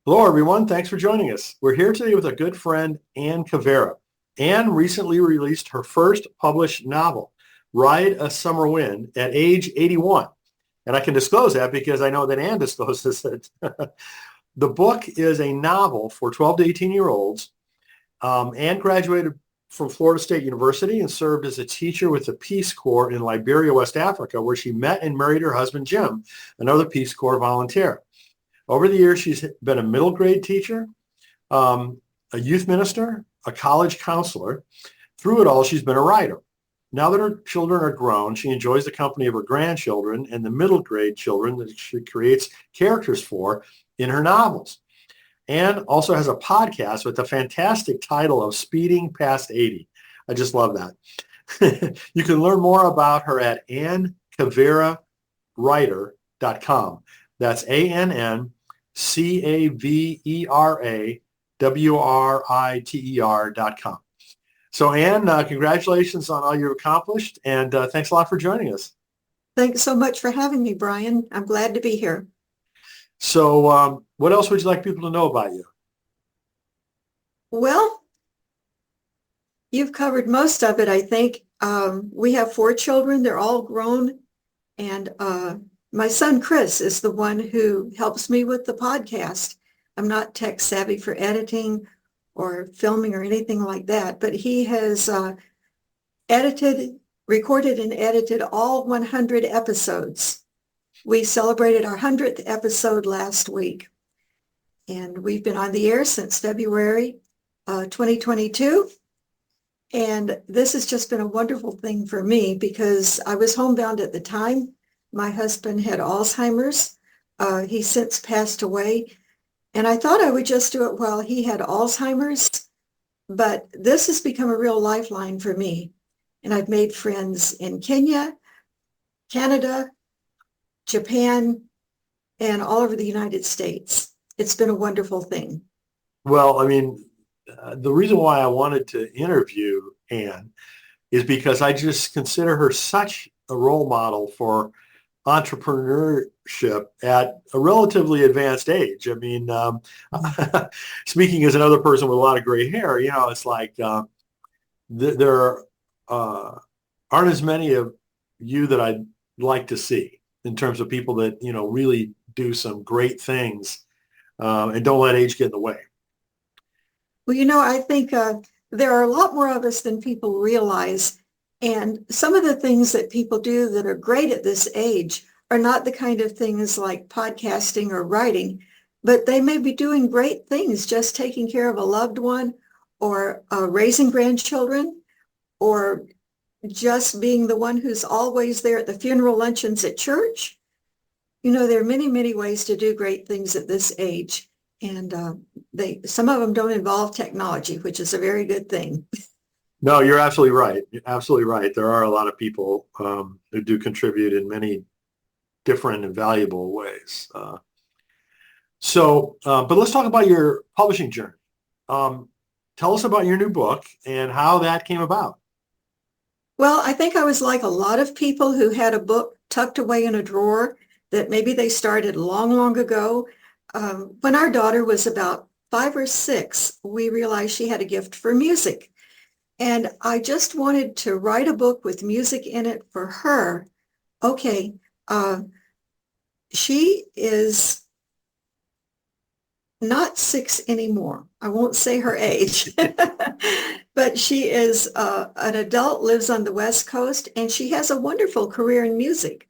Hello, everyone. Thanks for joining us. We're here today with a good friend, Ann Cavera. Ann recently released her first published novel, Ride a Summer Wind, at age 81. And I can disclose that because I know that Ann discloses it. The book is a novel for 12 to 18-year-olds. Ann graduated from Florida State University and served as a teacher with the Peace Corps in Liberia, West Africa, where she met and married her husband, Jim, another Peace Corps volunteer. Over the years, she's been a middle grade teacher, a youth minister, a college counselor. Through it all, she's been a writer. Now that her children are grown, she enjoys the company of her grandchildren and the middle grade children that she creates characters for in her novels. And also has a podcast with the fantastic title of Speeding Past 80. I just love that. You can learn more about her at AnnCaveraWriter.com. That's AnnCaveraWriter.com. So Ann, congratulations on all you've accomplished, and thanks a lot for joining us. Thanks so much for having me, Brian. I'm glad to be here. So what else would you like people to know about you? Well, you've covered most of it, I think. We have 4 children. They're all grown. And my son, Chris, is the one who helps me with the podcast. I'm not tech savvy for editing or filming or anything like that, but he has recorded and edited all 100 episodes. We celebrated our 100th episode last week, and we've been on the air since February 2022. And this has just been a wonderful thing for me because I was homebound at the time. My husband had Alzheimer's. He's since passed away. And I thought I would just do it while he had Alzheimer's. But this has become a real lifeline for me. And I've made friends in Kenya, Canada, Japan, and all over the United States. It's been a wonderful thing. Well, I mean, the reason why I wanted to interview Ann is because I just consider her such a role model for entrepreneurship at a relatively advanced age. I mean, speaking as another person with a lot of gray hair, it's like there aren't as many of you that I'd like to see in terms of people that, really do some great things and don't let age get in the way. Well, I think there are a lot more of us than people realize. And some of the things that people do that are great at this age are not the kind of things like podcasting or writing, but they may be doing great things, just taking care of a loved one or raising grandchildren or just being the one who's always there at the funeral luncheons at church. There are many, many ways to do great things at this age. And some of them don't involve technology, which is a very good thing. No, you're absolutely right. You're absolutely right. There are a lot of people who do contribute in many different and valuable ways. But let's talk about your publishing journey. Tell us about your new book and how that came about. Well, I think I was like a lot of people who had a book tucked away in a drawer that maybe they started long, long ago. When our daughter was about 5 or 6, we realized she had a gift for music. And I just wanted to write a book with music in it for her. Okay, she is not 6 anymore. I won't say her age, but she is an adult, lives on the West Coast, and she has a wonderful career in music.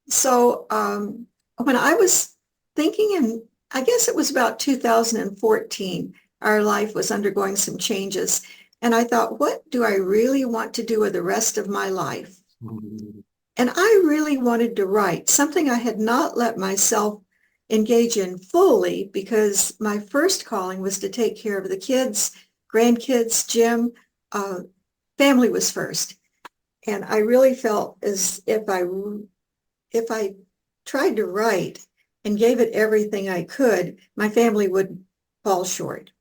So when I was thinking, and I guess it was about 2014, our life was undergoing some changes. And I thought, what do I really want to do with the rest of my life? Mm-hmm. And I really wanted to write something I had not let myself engage in fully because my first calling was to take care of the kids, grandkids, Jim. Family was first. And I really felt as if I tried to write and gave it everything I could, my family would fall short.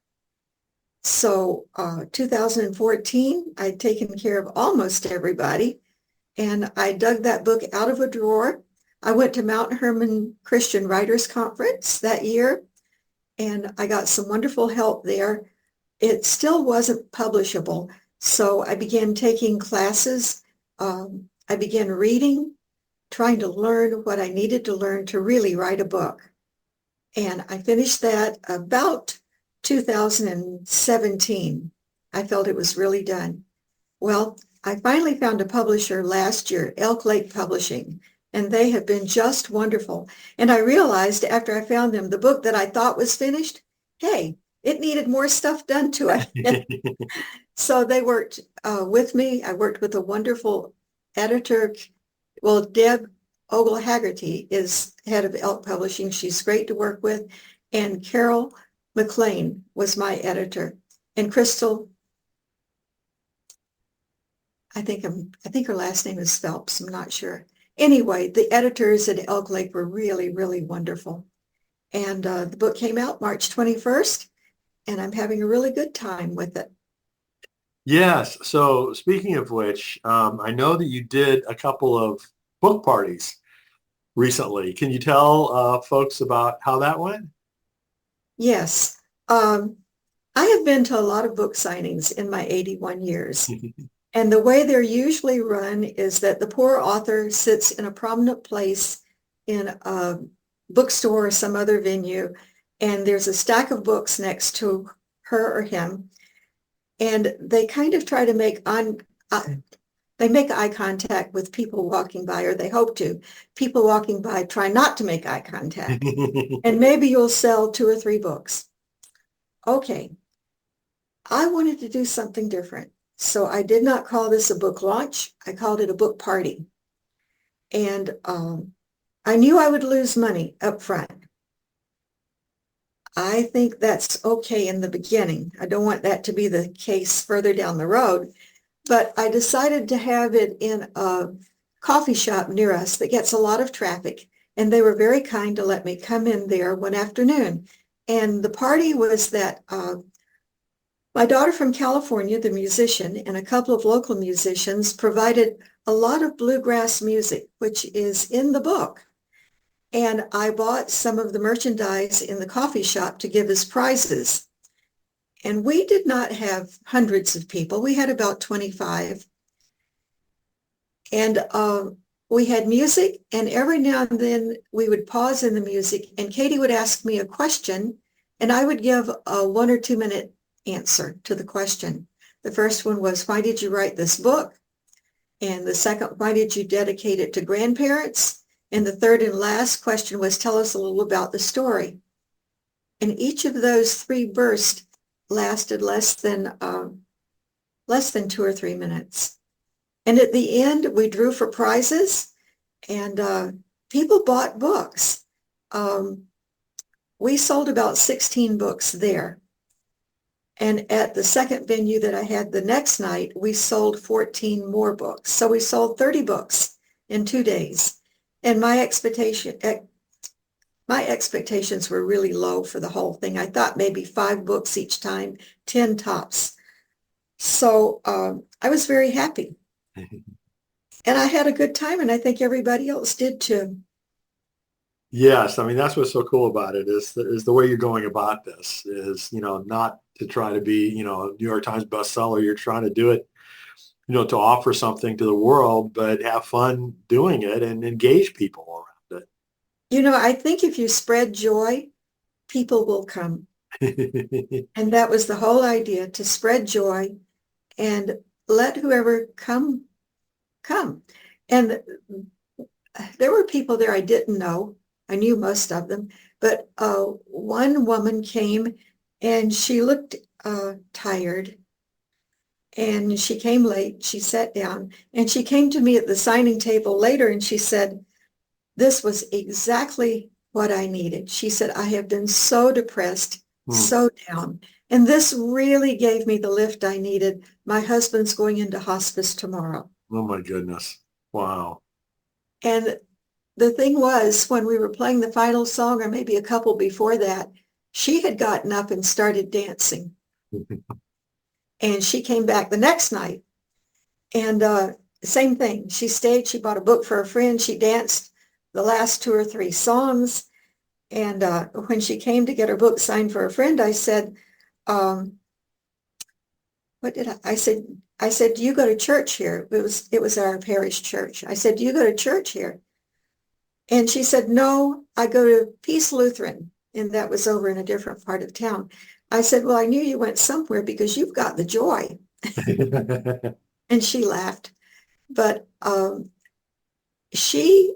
So 2014, I'd taken care of almost everybody, and I dug that book out of a drawer. I went to Mount Hermon Christian Writers Conference that year, and I got some wonderful help there. It still wasn't publishable, so I began taking classes. I began reading, trying to learn what I needed to learn to really write a book. And I finished that about 2017. I felt it was really done. Well, I finally found a publisher last year, Elk Lake Publishing, and they have been just wonderful. And I realized after I found them, the book that I thought was finished, hey, it needed more stuff done to it. So they worked with me. I worked with a wonderful editor. Well, Deb Ogle-Haggerty is head of Elk Publishing. She's great to work with. And Carol McLean was my editor. And Crystal, I think her last name is Phelps. I'm not sure. Anyway, the editors at Elk Lake were really, really wonderful. And the book came out March 21st, and I'm having a really good time with it. Yes. So speaking of which, I know that you did a couple of book parties recently. Can you tell folks about how that went? Yes. I have been to a lot of book signings in my 81 years. And the way they're usually run is that the poor author sits in a prominent place in a bookstore or some other venue, and there's a stack of books next to her or him, and they kind of try to make eye contact with people walking by, or they hope to. People walking by try not to make eye contact, and maybe you'll sell 2 or 3 books. Okay, I wanted to do something different. So I did not call this a book launch. I called it a book party. And I knew I would lose money up front. I think that's okay in the beginning. I don't want that to be the case further down the road. But I decided to have it in a coffee shop near us that gets a lot of traffic. And they were very kind to let me come in there one afternoon. And the party was that my daughter from California, the musician, and a couple of local musicians provided a lot of bluegrass music, which is in the book. And I bought some of the merchandise in the coffee shop to give as prizes. And we did not have hundreds of people. We had about 25. And we had music, and every now and then we would pause in the music, and Katie would ask me a question, and I would give a 1 or 2 minute answer to the question. The first one was, why did you write this book? And the second, why did you dedicate it to grandparents? And the third and last question was, tell us a little about the story. And each of those 3 bursts lasted less than 2 or 3 minutes. And at the end, we drew for prizes, and people bought books. We sold about 16 books there. And at the second venue that I had the next night, we sold 14 more books. So we sold 30 books in 2 days. And my expectations were really low for the whole thing. I thought maybe 5 books each time, 10 tops. So I was very happy. And I had a good time, and I think everybody else did too. Yes, I mean that's what's so cool about it is the way you're going about this is, not to try to be, a New York Times bestseller. You're trying to do it, to offer something to the world, but have fun doing it and engage people around it. I think if you spread joy, people will come. And that was the whole idea, to spread joy and let whoever come. And there were people there I didn't know. I knew most of them, but one woman came and she looked tired, and she came late. She sat down, and she came to me at the signing table later, and she said, this was exactly what I needed. She said, I have been so depressed, so down, and this really gave me the lift I needed. My husband's going into hospice tomorrow. Oh my goodness. Wow. And the thing was, when we were playing the final song, or maybe a couple before that, she had gotten up and started dancing. And she came back the next night. And same thing. She stayed. She bought a book for a friend. She danced the last 2 or 3 songs. And when she came to get her book signed for a friend, I said, what did I said, do you go to church here? It was our parish church. I said, do you go to church here? And she said, no, I go to Peace Lutheran. And that was over in a different part of town. I said, well, I knew you went somewhere because you've got the joy. And she laughed. But she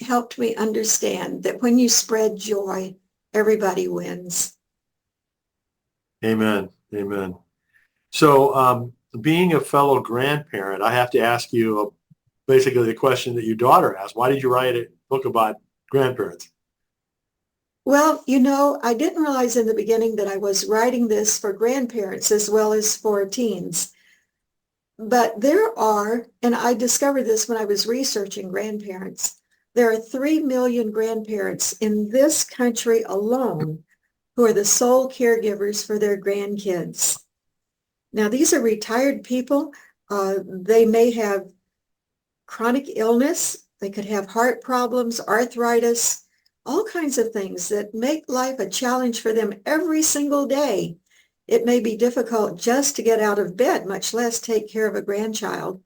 helped me understand that when you spread joy, everybody wins. Amen. Amen. So being a fellow grandparent, I have to ask you basically the question that your daughter asked. Why did you write a book about grandparents? Well, I didn't realize in the beginning that I was writing this for grandparents as well as for teens. But there are, and I discovered this when I was researching grandparents, there are 3 million grandparents in this country alone who are the sole caregivers for their grandkids. Now, these are retired people. They may have chronic illness. They could have heart problems, arthritis, all kinds of things that make life a challenge for them every single day. It may be difficult just to get out of bed, much less take care of a grandchild.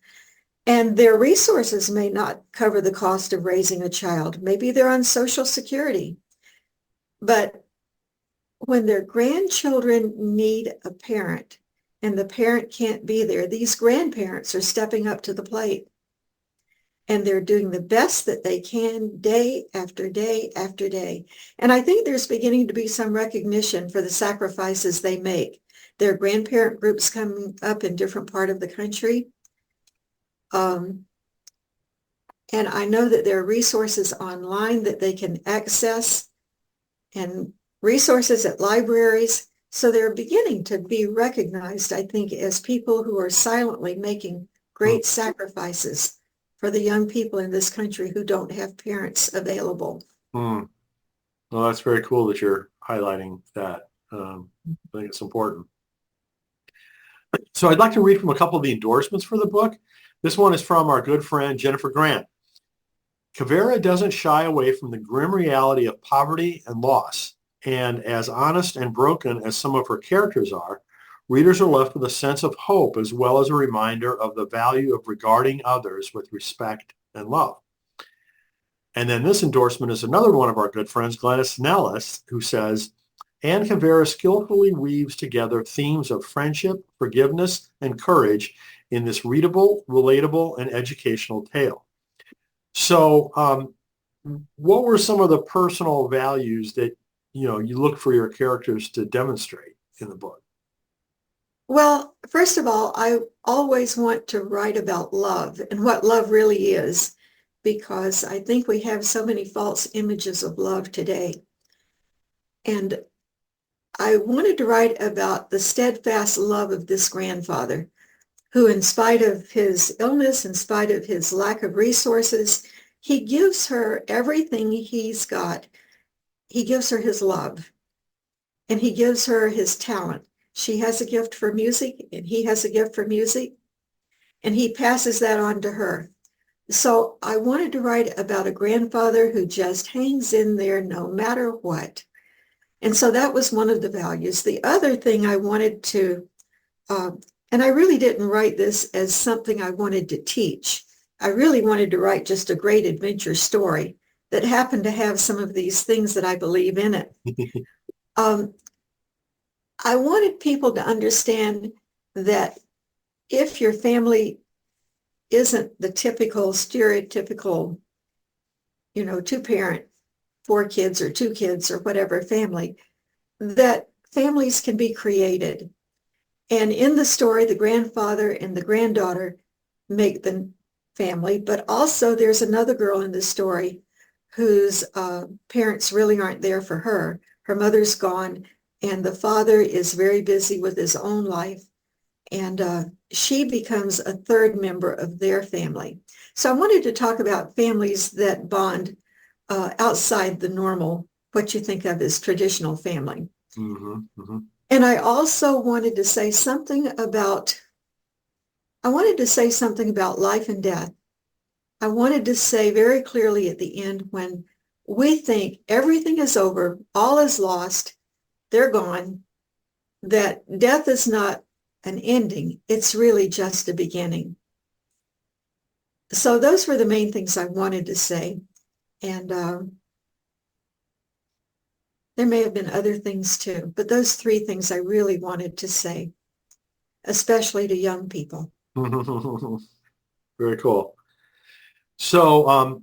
And their resources may not cover the cost of raising a child. Maybe they're on Social Security. But when their grandchildren need a parent and the parent can't be there, these grandparents are stepping up to the plate. And they're doing the best that they can day after day after day. And I think there's beginning to be some recognition for the sacrifices they make. There are grandparent groups coming up in different parts of the country. And I know that there are resources online that they can access and resources at libraries. So they're beginning to be recognized, I think, as people who are silently making great sacrifices for the young people in this country who don't have parents available. Well, that's very cool that you're highlighting that. I think it's important. So I'd like to read from a couple of the endorsements for the book. This one is from our good friend, Jennifer Grant. Cavera doesn't shy away from the grim reality of poverty and loss. And as honest and broken as some of her characters are, readers are left with a sense of hope as well as a reminder of the value of regarding others with respect and love. And then this endorsement is another one of our good friends, Glennis Nellis, who says, Anne Cavera skillfully weaves together themes of friendship, forgiveness, and courage in this readable, relatable, and educational tale. So what were some of the personal values that you look for your characters to demonstrate in the book? Well, first of all, I always want to write about love and what love really is, because I think we have so many false images of love today. And I wanted to write about the steadfast love of this grandfather, who in spite of his illness, in spite of his lack of resources, he gives her everything he's got. He gives her his love, and he gives her his talent. She has a gift for music, and he has a gift for music, and he passes that on to her. So I wanted to write about a grandfather who just hangs in there no matter what. And so that was one of the values. The other thing I wanted to, and I really didn't write this as something I wanted to teach. I really wanted to write just a great adventure story that happened to have some of these things that I believe in it. I wanted people to understand that if your family isn't the typical, stereotypical, two-parent, 4 kids or 2 kids or whatever family, that families can be created. And in the story, the grandfather and the granddaughter make the family, but also there's another girl in the story whose parents really aren't there for her. Her mother's gone, and the father is very busy with his own life, and she becomes a third member of their family. So I wanted to talk about families that bond outside the normal, what you think of as traditional family. Mm-hmm, mm-hmm. And I also wanted to say something about life and death. I wanted to say very clearly at the end, when we think everything is over, all is lost, they're gone, that death is not an ending, it's really just a beginning. So those were the main things I wanted to say. And there may have been other things too, but those three things I really wanted to say, especially to young people. Very cool. So,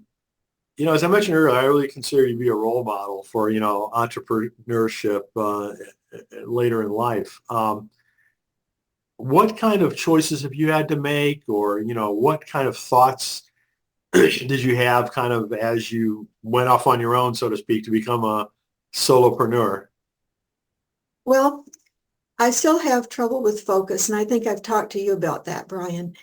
as I mentioned earlier, I really consider you to be a role model for, entrepreneurship later in life. What kind of choices have you had to make, or, what kind of thoughts did you have kind of as you went off on your own, so to speak, to become a solopreneur? Well, I still have trouble with focus, and I think I've talked to you about that, Brian.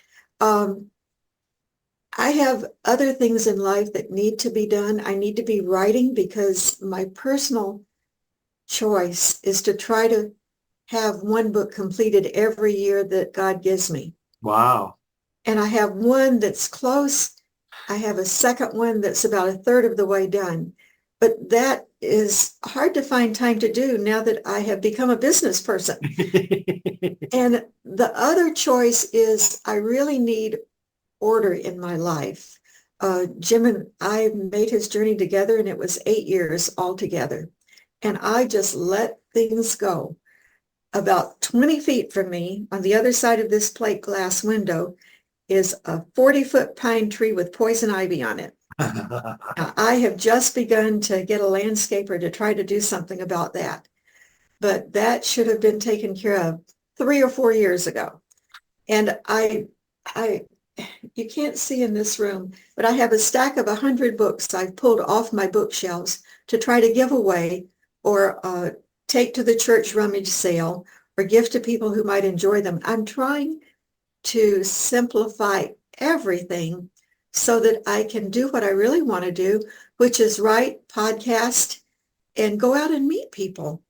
I have other things in life that need to be done. I need to be writing because my personal choice is to try to have one book completed every year that God gives me. Wow. And I have one that's close. I have a second one that's about a third of the way done. But that is hard to find time to do now that I have become a business person. And the other choice is I really need order in my life. Jim and I made his journey together, and it was 8 years altogether. And I just let things go. About 20 feet from me, on the other side of this plate glass window, is a 40-foot pine tree with poison ivy on it. I have just begun to get a landscaper to try to do something about that. But that should have been taken care of 3 or 4 years ago. And you can't see in this room, but I have a stack of 100 books I've pulled off my bookshelves to try to give away or take to the church rummage sale or give to people who might enjoy them. I'm trying to simplify everything so that I can do what I really want to do, which is write, podcast, and go out and meet people.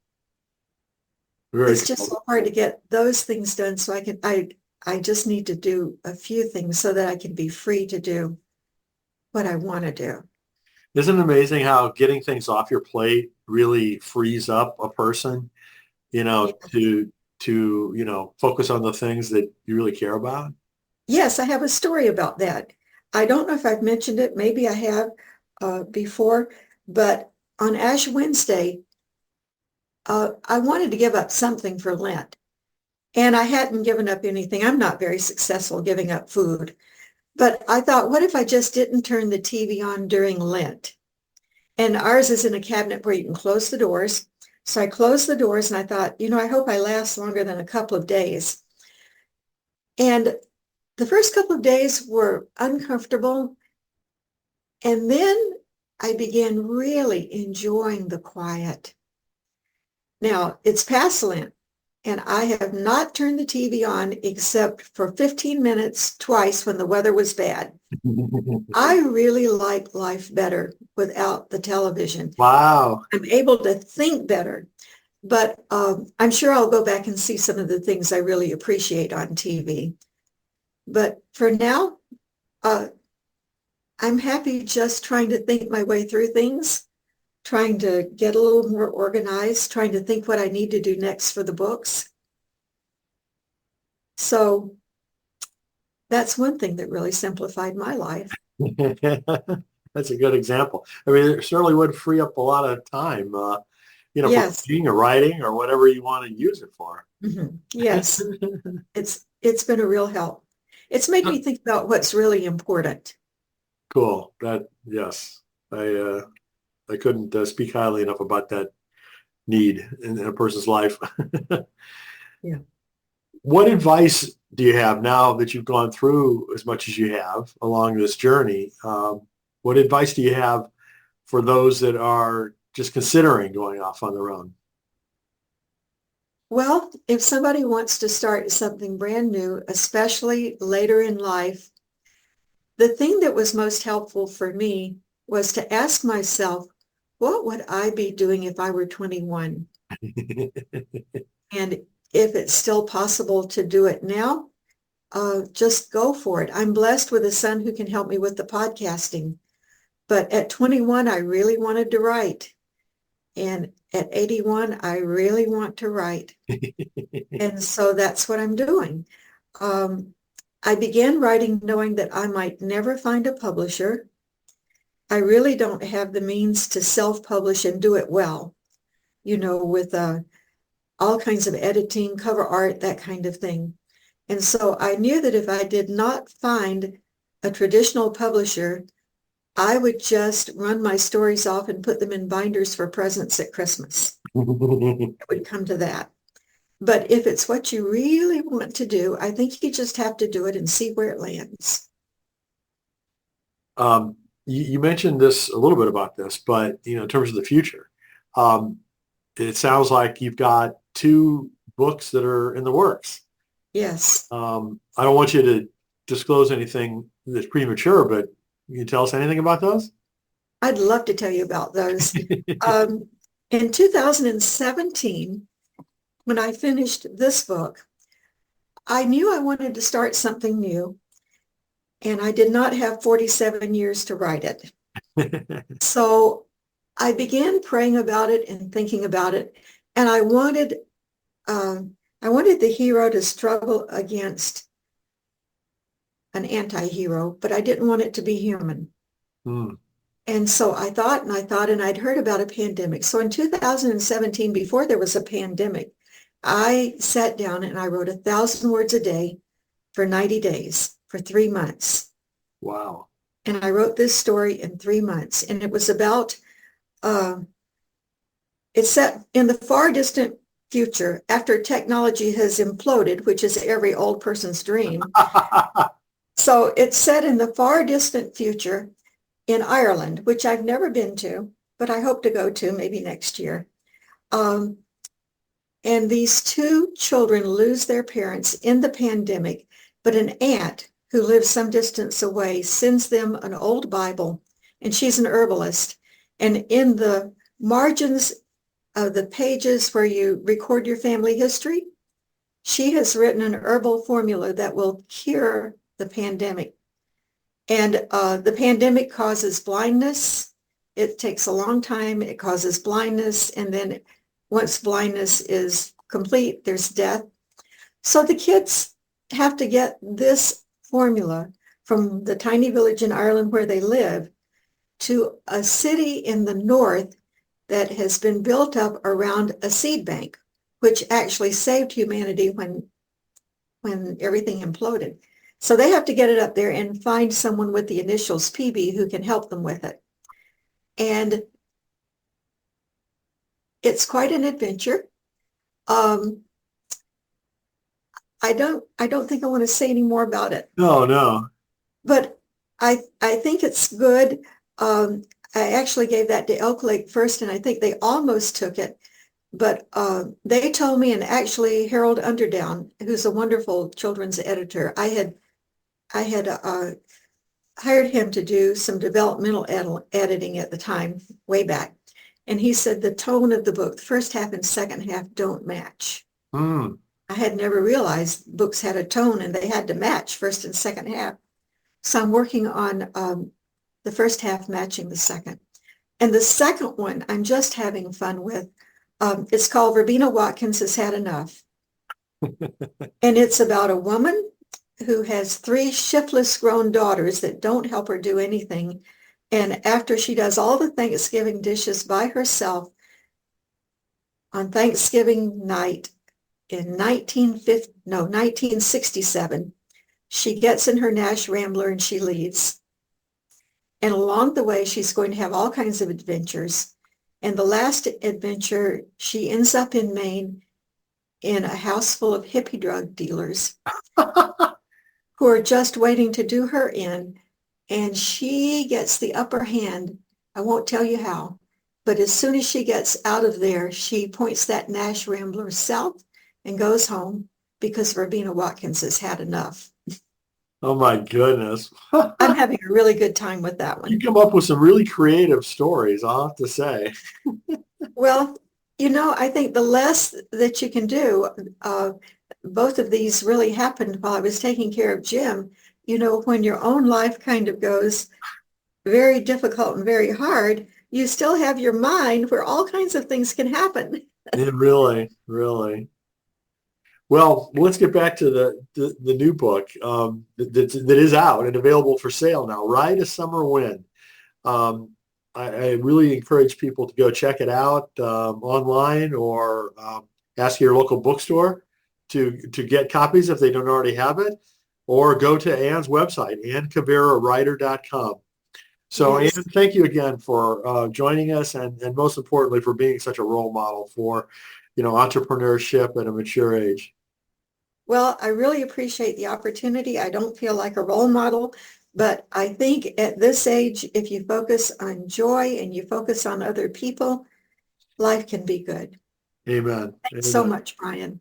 It's just so hard to get those things done. So I just need to do a few things so that I can be free to do what I want to do. Isn't it amazing how getting things off your plate really frees up a person, to focus on the things that you really care about? Yes, I have a story about that. I don't know if I've mentioned it. Maybe I have before, but on Ash Wednesday, I wanted to give up something for Lent. And I hadn't given up anything. I'm not very successful giving up food. But I thought, what if I just didn't turn the TV on during Lent? And ours is in a cabinet where you can close the doors. So I closed the doors and I thought, I hope I last longer than a couple of days. And the first couple of days were uncomfortable. And then I began really enjoying the quiet. Now, it's past Lent, and I have not turned the TV on except for 15 minutes twice when the weather was bad. I really like life better without the television. Wow. I'm able to think better, but I'm sure I'll go back and see some of the things I really appreciate on TV. But for now, I'm happy just trying to think my way through things, trying to get a little more organized, trying to think what I need to do next for the books. So that's one thing that really simplified my life. That's a good example. I mean, it certainly would free up a lot of time, Yes. for reading or writing or whatever you want to use it for. Mm-hmm. Yes. It's been a real help. It's made me think about what's really important. Cool. Yes. I couldn't speak highly enough about that need in a person's life. Yeah. What advice do you have now that you've gone through as much as you have along this journey? What advice do you have for those that are just considering going off on their own? Well, if somebody wants to start something brand new, especially later in life, the thing that was most helpful for me was to ask myself, what would I be doing if I were 21? And if it's still possible to do it now, just go for it. I'm blessed with a son who can help me with the podcasting. But at 21, I really wanted to write. And at 81, I really want to write. And so that's what I'm doing. I began writing knowing that I might never find a publisher. I really don't have the means to self-publish and do it well, with all kinds of editing, cover art, that kind of thing. And so I knew that if I did not find a traditional publisher, I would just run my stories off and put them in binders for presents at Christmas. It would come to that. But if it's what you really want to do, I think you just have to do it and see where it lands. You mentioned this a little bit about this, but in terms of the future, it sounds like you've got 2 books that are in the works. Yes. I don't want you to disclose anything that's premature, but can you tell us anything about those? I'd love to tell you about those. In 2017, when I finished this book, I knew I wanted to start something new, and I did not have 47 years to write it. So I began praying about it and thinking about it, and I wanted the hero to struggle against an anti-hero, but I didn't want it to be human. And so I thought, and I'd heard about a pandemic. So in 2017, before there was a pandemic, I sat down and I wrote 1,000 words a day for 90 days, for 3 months. Wow. And I wrote this story in 3 months. And it was about, it's set in the far distant future after technology has imploded, which is every old person's dream. So it's set in the far distant future in Ireland, which I've never been to, but I hope to go to maybe next year. And these 2 children lose their parents in the pandemic, but an aunt who lives some distance away sends them an old Bible, and she's an herbalist. And in the margins of the pages where you record your family history, she has written an herbal formula that will cure the pandemic. And the pandemic causes blindness. It takes a long time. It causes blindness. And then once blindness is complete, there's death. So the kids have to get this formula from the tiny village in Ireland where they live to a city in the north that has been built up around a seed bank, which actually saved humanity when everything imploded. So they have to get it up there and find someone with the initials PB who can help them with it. And it's quite an adventure. I don't think I want to say any more about it. No. But I think it's good. I actually gave that to Elk Lake first, and I think they almost took it. But they told me, and actually Harold Underdown, who's a wonderful children's editor, I had hired him to do some developmental editing at the time, way back. And he said the tone of the book, the first half and second half, don't match. I had never realized books had a tone and they had to match first and second half. So I'm working on the first half matching the second. And the second one I'm just having fun with. It's called Verbena Watkins Has Had Enough. And it's about a woman who has 3 shiftless grown daughters that don't help her do anything. And after she does all the Thanksgiving dishes by herself on Thanksgiving night in 1967, she gets in her Nash Rambler and she leaves. And along the way, she's going to have all kinds of adventures. And the last adventure, she ends up in Maine in a house full of hippie drug dealers who are just waiting to do her in. And she gets the upper hand. I won't tell you how, but as soon as she gets out of there, she points that Nash Rambler south and goes home because Verbena Watkins has had enough. Oh my goodness. I'm having a really good time with that one. You come up with some really creative stories, I'll have to say. Well, I think the less that you can do, both of these really happened while I was taking care of Jim. When your own life kind of goes, very difficult and very hard, you still have your mind where all kinds of things can happen. It really, really. Well, let's get back to the new book that is out and available for sale now. Ride a Summer Wind. Um, I really encourage people to go check it out online or ask your local bookstore to get copies if they don't already have it, or go to Ann's website, AnnCaveraWriter.com. So, Ann, Yes. thank you again for joining us and most importantly for being such a role model for, entrepreneurship at a mature age. Well, I really appreciate the opportunity. I don't feel like a role model, but I think at this age, if you focus on joy and you focus on other people, life can be good. Amen. Thanks so Amen. much, Brian.